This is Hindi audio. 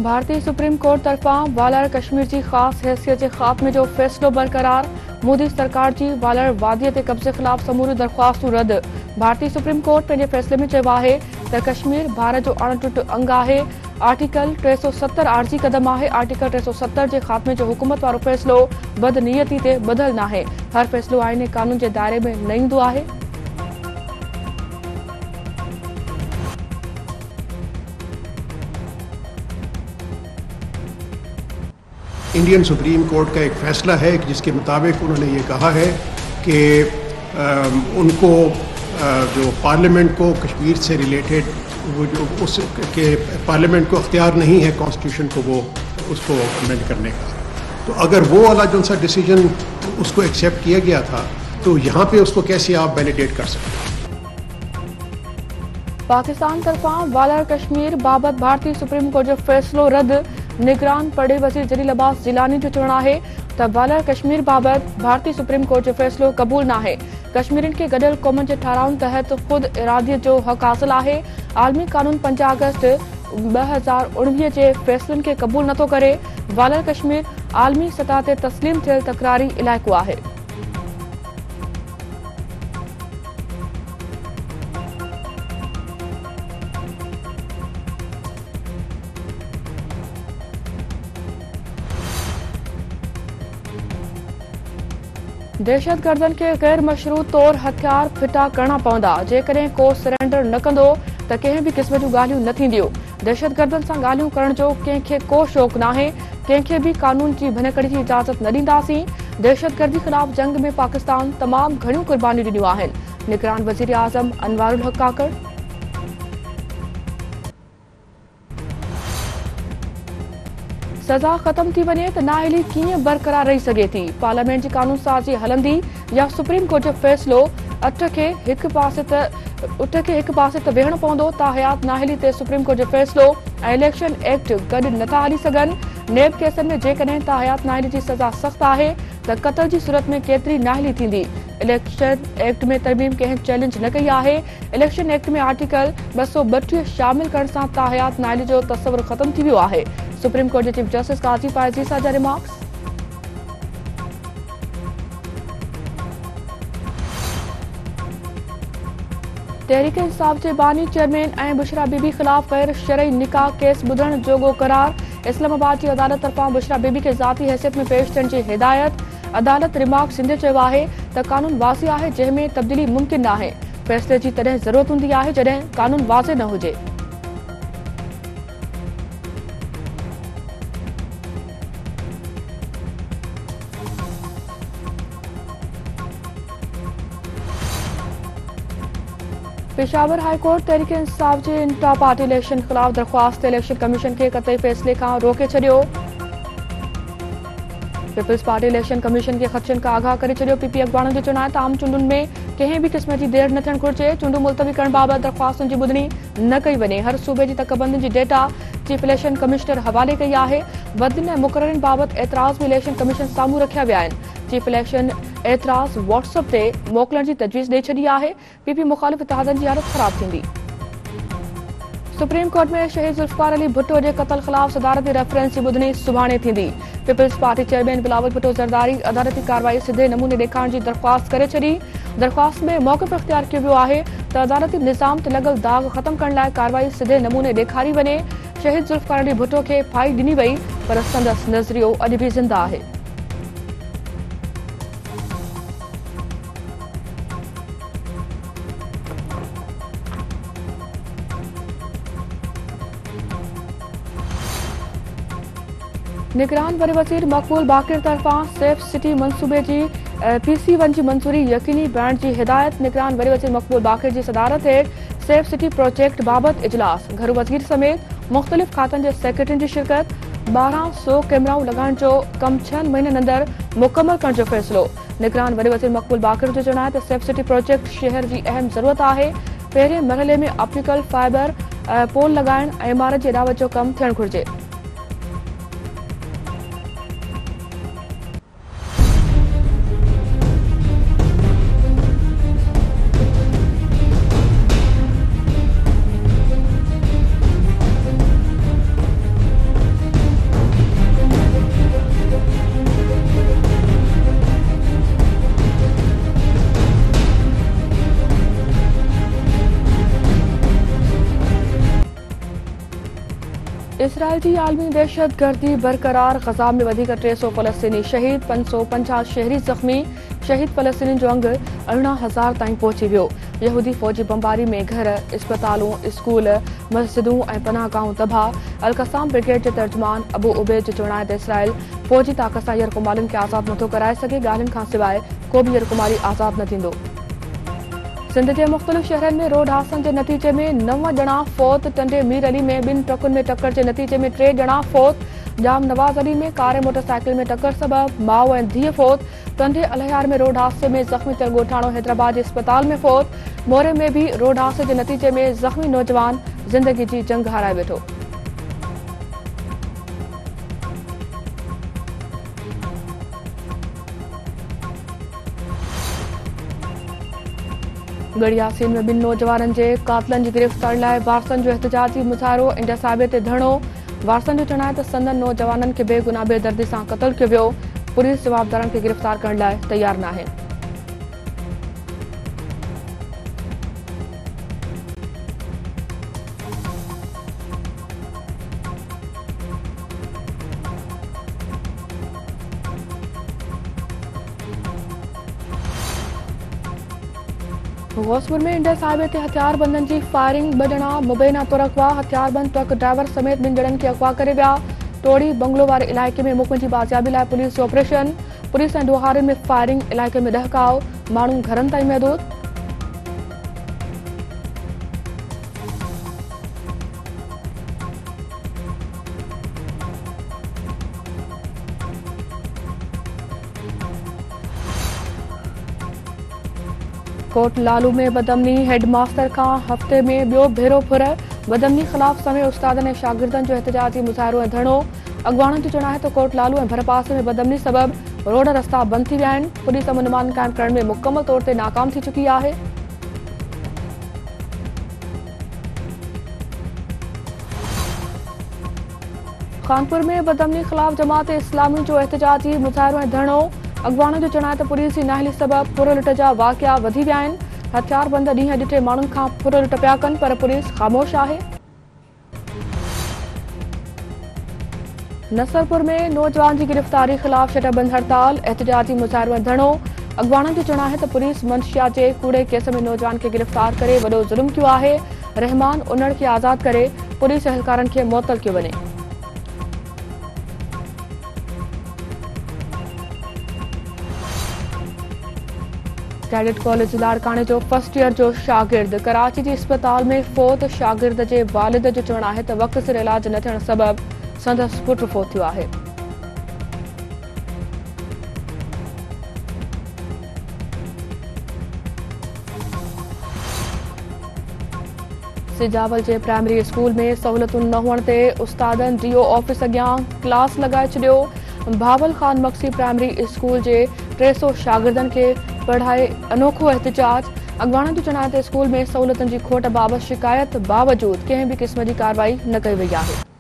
भारतीय सुप्रीम कोर्ट तरफा वालर कश्मीर की खास हैसियत के खात्मे जो फैसलो बरकरार। मोदी सरकार की वालर वादी के कब्जे खिलाफ समूरी दरख्वास्तूं रद्द। भारतीय सुप्रीम कोर्ट पंहिंजे फैसले में चयो आहे त कश्मीर भारत जो अणटुट अंग आहे। आर्टिकल 370 आर्जी कदम आहे। आर्टिकल 370 के खात्मे जो हुकूमत वारो फैसलो बदनीयती ते बदल नाहे। हर फैसलो आईन कानून के दायरे में न ईंदो आहे। इंडियन सुप्रीम कोर्ट का एक फैसला है जिसके मुताबिक उन्होंने ये कहा है कि उनको जो पार्लियामेंट को कश्मीर से रिलेटेड वो जो उसके पार्लियामेंट को अख्तियार नहीं है कॉन्स्टिट्यूशन को वो उसको अमेंड करने का। तो अगर वो वाला जो सा डिसीजन उसको एक्सेप्ट किया गया था तो यहाँ पे उसको कैसे आप वैलिडेट कर सकते हैं। पाकिस्तान तरफा वालर कश्मीर बाबत भारतीय सुप्रीम कोर्ट जो फैसलो रद्द। निगरान पड़े वज़ीर जलील अब्बास जिलानी जो चवणु आहे त वालर कश्मीर बाबत भारतीय सुप्रीम कोर्ट जो फैसलो क़बूल न आहे। कश्मीरियुनि खे गॾियल क़ौमुनि जे ठाराउनि तहत ख़ुद इरादियत जो हक़ हासिल आहे। आलमी कानून 5 अगस्त 2019 जे फैसलनि खे क़बूल नथो करे। वालर कश्मीर आलमी सतह ते तस्लीम थियल तकरारी इलाइक़ो आहे। दहशतगर्दन के गैर मशरूत तौर हथियार फिटा करना पवंदा। जेकॾहिं को सरेंडर न कंदो त कंहिं भी क़िस्म जूं ॻाल्हियूं न थींदियूं। दहशतगर्दन सां ॻाल्हियूं करण जो कंहिंखे को शौक़ नाहे। कंहिंखे भी कानून की भनकड़ी की इजाज़त न ॾींदासीं। दहशतगर्दी ख़िलाफ़ जंग में पाकिस्तान तमाम घणियूं कुर्बानियूं ॾिनियूं आहिनि। निगरान वज़ीर आज़म अनवारुल हक काकड़। सज़ा ख़त्म थी वञे त नाअहली कीअं बरक़रार रही सघे थी। पार्लियामेंट जी कानून साज़ी हलंदी या सुप्रीम कोर्ट जो फैसलो उठ खे हिक पासे त वेहणो पवंदो। ताहयात नाअहली ते सुप्रीम कोर्ट जो फैसलो ऐं इलेक्शन एक्ट गॾु नथा हली सघनि। नेब केसनि में जेकॾहिं ताहयात नाअहली जी सज़ा सख़्त आहे त क़त्ल जी सूरत में केतिरी नाअहली थींदी। इलेक्शन एक्ट में तरमीम कंहिं चैलेंज न कई आहे। इलेक्शन एक्ट में आर्टिकल 232 शामिल करण सां ताहयात नाअहली जो तस्वुर ख़त्म थी वियो आहे। सुप्रीम कोर्ट के चीफ जस्टिस काजी फायज़ ईसा जा रिमार्क्स। तहरीक इंसाफ के बानी चेयरमैन ऐं बुशरा बीबी खिलाफ गैर शरई निकाह केस ॿुधण जोॻो करार। इस्लामाबाद की अदालत तरफा बुशरा बीबी के ज़ाती हैसियत में पेश थियण जी हिदायत। अदालत रिमार्क्स सिंधे चयो आहे त कानून वाज़ी आहे जंहिंमें तब्दीली मुमकिन न आहे। फैसले की तॾहिं ज़रूरत हूंदी आहे जॾहिं कानून वाज़े न हुजे। पेशावर हाई कोर्ट तहरीक इंसाफ के इंटा पार्टी इलेक्शन खिलाफ दरख्वास्त इलेक्शन कमीशन के कतई फैसले का रोके छड़ियो। पीपल्स पार्टी इलेक्शन कमीशन के खदशनि का आगाह करे छड़ियो। पीपी अखबारनि जो चवणु आहे त आम चूंडुनि में कंहिं भी क़िस्म की देर न थियण घुरिजे। चूंडूं मुलतवी करण बाबति दरख्वास्तुनि की ॿुधणी न कई वञे। हर सूबे की तकबंदी की डेटा चीफ इलेक्शन कमिश्नर हवाले कई आहे। बदिलियुनि ऐं मुक़ररनि बाबति एतिराज़ भी इलेक्शन कमीशन साम्हूं रखिया विया आहिनि। चीफ इलेक्शन एतिराज़ व्हाट्सएप ते मोकिलण की तजवीज़ ॾेई छॾी आहे। पीपी मुखालिफ़ इतिहादनि की हालत ख़राब थींदी। सुप्रीम कोर्ट में शहीद ज़ुल्फ़िकार अली भुट्टो के कत्ल खिलाफ सदारती रेफरेंस की ॿुधणी सुभाणे थींदी। Peoples party chairman Bilawal Bhutto Zardari अदालती कार्रवाई सिधे नमूने ॾेखारण की दरख्वास्त करे छॾी। दरख्वास्त में मौक़िफ़ इख्तियार कयो वियो आहे त अदालती निज़ाम ते लॻल दाग ख़त्म करण लाइ कार्रवाई सिधे नमूने ॾेखारी वञे। शहीद ज़ुल्फ़िकार अली भुट्टो खे फाई ॾिनी वई पर संदसि नज़रियो अॼु भी ज़िंदा आहे। निगरान वरी वज़ीर मक़बूल बाक़िर तरफा सेफ सिटी मंसूबे की PC1 की मंजूरी यकीनी बणाइण की हिदायत। निगरान वरी वज़ीर मक़बूल बाक़िर की सदारत हेठ सेफ सिटी प्रोजेक्ट बाबत इजलास। घर वज़ीर समेत मुख़्तलिफ़ खातन के सेक्रेटरियुनि की शिरकत। 1200 कैमराऊं लगाइण जो कम 6 महीननि अंदर मुकम्मल करण जो फैसलो। निगरान वरी वज़ीर मक़बूल बाक़िर जो चवणु आहे त सेफ सिटी प्रोजेक्ट शहर की अहम ज़रूरत आहे। पहिरें मरहले में ऑप्टिकल फाइबर पोल लगाइण ऐं इमारत की इदावत जो कम थियण घुरिजे। इसराइल की आलमी दहशतगर्दी बरकरार। गजा में वधीक 300 फलस्तीनी शहीद, 550 शहरी जख्मी। शहीद फलस्तीनी जो अंग 18,000 ताईं पहुंची वियो। यहूदी फौजी बमबारी में घर, अस्पतालों, स्कूल, मस्जिदूं ऐं पनाहगाहूं तबाह। अल-क़साम ब्रिगेड जे तर्जुमान अबू उबैद जो चवण आहे त इसराइल फौजी ताक़त सां यरकुमालिन खे आज़ाद नथो कराए सघे। ॻाल्हियुनि खां सवाइ को बि यरकुमाली आज़ाद न थींदो। सिंध के मुख़्तलिफ़ शहरनि में रोड हादसनि जे नतीजे में 9 ॼणा फौत। टंडे मीर अली में 2 ट्रकुनि में टक्कर जे नतीजे में 3 ॼणा फौत। जाम नवाज़ अली में कार ऐं मोटरसाइकिल में टक्कर सबबि माउ ऐं धीअ फौत। टंडे अलहियार में रोड हादसे में ज़ख़्मी थियल ॻोठाणो हैदराबाद जे अस्पताल में फौत। मोरे में भी रोड हादसे जे नतीजे में ज़ख़्मी नौजवान ज़िंदगी जी जंग हाराए वेठो। गड़ियासीन में 2 नौजवाननि जे कातिलनि जी गिरफ़्तारी लाइ वारसनि जो एहतजाजी मुज़ाहिरो। इंडिया साहिब ते धरणो। वारसनि जो चवणु आहे त संदनि नौजवाननि खे बेगुनाह बेदर्दी सां क़त्ल कयो वियो। पुलिस जवाबदारनि खे गिरफ़्तार करण लाइ तयार न आहे। गौसपुर में इंडिया साहिब ते हथियारबंदनि जी फायरिंग। 2 ॼणा मुबैना तौर अगवा। हथियारबंद ट्रक ड्राइवर समेत 2 ॼणनि खे अगवा करे विया। टोड़ी बंगलो वारे इलाइक़े में मुक़िम जी बाज़ियाबी लाइ पुलिस जो ऑपरेशन। पुलिस ऐं ॾोहारियुनि में फायरिंग। इलाइक़े में ॾहकाओ, माण्हू घरनि ताईं महदूद। कोट लालू में बदमनी। हेडमास्टर का हफ़्ते में ॿियो भेरो फुर। बदमनी ख़िलाफ़ समय उस्तादनि ऐं शागिर्दनि जो एहतजाजी मुज़ाहिरो ऐं धरणो। अॻवाननि जो चवणु आहे त कोट लालू ऐं भरपासे में बदमनी सबबि रोड रस्ता बंदि थी विया आहिनि। पुलिस अमन क़ाइम करण में मुकमल तौर ते नाकाम थी चुकी आहे। कानपुर में बदमनी ख़िलाफ़ जमात इस्लामी जो एहतजाजी मुज़ाहिरो ऐं धरणो। अॻवान जो चवणु आहे त पुलिस जी नाहली सबबि फुर लुट जा वाक़िया वधी विया आहिनि। हथियारबंद ॾींहं ॾिठे माण्हुनि खां फुर लुट पिया कनि, पर पुलिस ख़ामोश आहे। नसरपुर में नौजवान की गिरफ़्तारी ख़िलाफ़ शटरबंद हड़ताल। एहतजाजी मुज़ाहिरो ऐं धरणो। अॻवान जो चवणु आहे त पुलिस मंशिया जे कूड़े केस में नौजवान खे गिरफ़्तार करे वॾो ज़ुल्म कयो आहे। रहमान उन्हनि खे आज़ाद करे पुलिस एहलकारनि खे मुअतल कयो वञे। कैडेट कॉलेज लाड़काने जो फर्स्ट ईयर जो शागिर्द कराची जे अस्पताल में फौत। शागिर्द जे वालिद जो चवणु आहे त वक़्त सिर इलाज न थियण सबबि संदसि पुटु फौत थियो आहे। सिजावल जे प्राइमरी स्कूल में सहूलियतूं न हुअण ते उस्तादनि डीओ ऑफिस अॻियां क्लास लॻाए छॾियो। भावल खान मक्सी प्राइमरी स्कूल जे 300 शागिर्दनि खे पढ़ाए अनोखो एहतजाज। अॻवान जो चवणु आहे त स्कूल में सहूलियतुनि जी खोट बाबति शिकायत बावजूद कंहिं बि क़िस्म जी कार्रवाई न कई वई आहे।